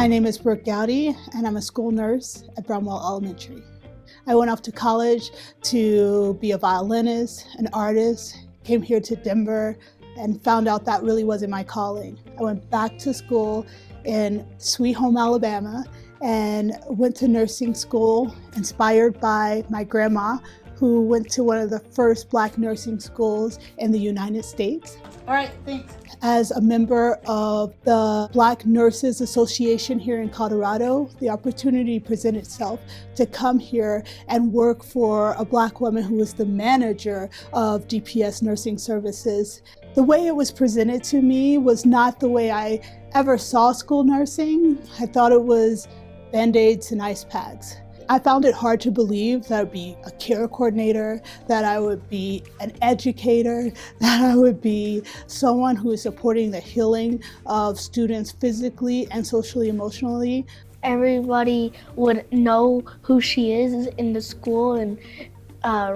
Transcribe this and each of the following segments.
My name is Brooke Goudy, and I'm a school nurse at Bromwell Elementary. I went off to college to be a violinist, an artist, came here to Denver, and found out that really wasn't my calling. I went back to school in Sweet Home, Alabama, and went to nursing school, inspired by my grandma, who went to one of the first Black nursing schools in the United States. All right, thanks. As a member of the Black Nurses Association here in Colorado, the opportunity presented itself to come here and work for a Black woman who was the manager of DPS nursing services. The way it was presented to me was not the way I ever saw school nursing. I thought it was Band-Aids and ice packs. I found it hard to believe that I would be a care coordinator, that I would be an educator, that I would be someone who is supporting the healing of students physically and socially, emotionally. Everybody would know who she is in the school and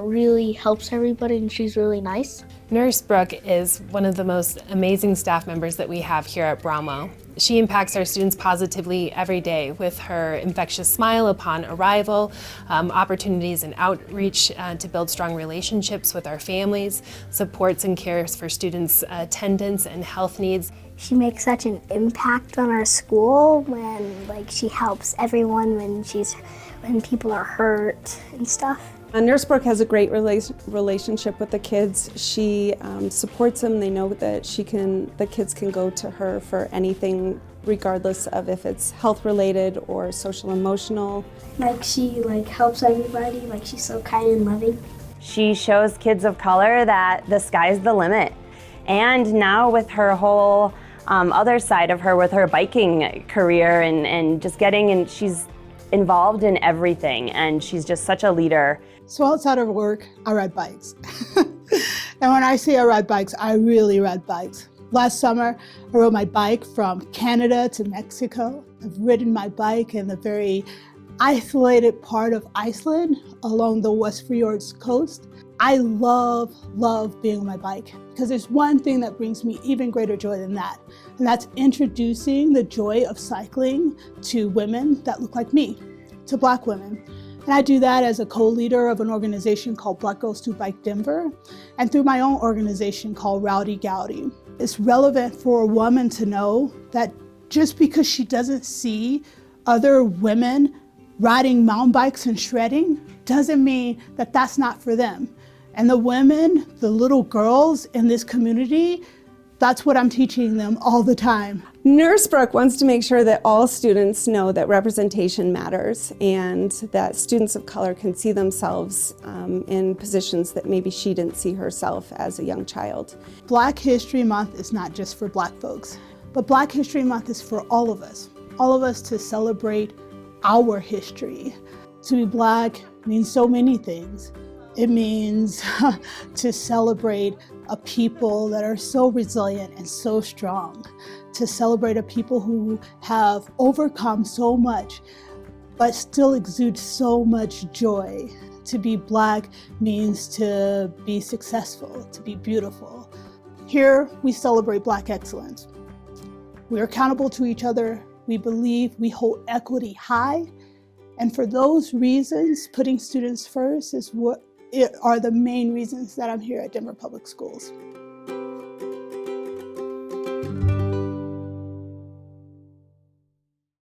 really helps everybody, and she's really nice. Nurse Brooke is one of the most amazing staff members that we have here at Bromwell. She impacts our students positively every day with her infectious smile upon arrival, opportunities and outreach to build strong relationships with our families, supports and cares for students' attendance and health needs. She makes such an impact on our school when she helps everyone when people are hurt and stuff. Nurse Brooke has a great relationship with the kids. She supports them. They know that the kids can go to her for anything, regardless of if it's health related or social emotional. She helps everybody. She's so kind and loving. She shows kids of color that the sky's the limit. And now with her whole other side of her, with her biking career and just she's involved in everything, and she's just such a leader. So outside of work, I ride bikes. And when I say I ride bikes, I really ride bikes. Last summer, I rode my bike from Canada to Mexico. I've ridden my bike in the very isolated part of Iceland along the West Fjords coast. I love being on my bike, because there's one thing that brings me even greater joy than that, and that's introducing the joy of cycling to women that look like me, to Black women. And I do that as a co-leader of an organization called Black Girls Do Bike Denver, and through my own organization called Rowdy Goudy. It's relevant for a woman to know that just because she doesn't see other women riding mountain bikes and shredding doesn't mean that that's not for them. And the women, the little girls in this community, that's what I'm teaching them all the time. Nurse Brooke wants to make sure that all students know that representation matters and that students of color can see themselves in positions that maybe she didn't see herself as a young child. Black History Month is not just for Black folks, but Black History Month is for all of us to celebrate our history. To be Black means so many things. It means to celebrate a people that are so resilient and so strong, to celebrate a people who have overcome so much, but still exude so much joy. To be Black means to be successful, to be beautiful. Here, we celebrate Black excellence. We're accountable to each other. We believe we hold equity high. And for those reasons, putting students first are the main reasons that I'm here at Denver Public Schools.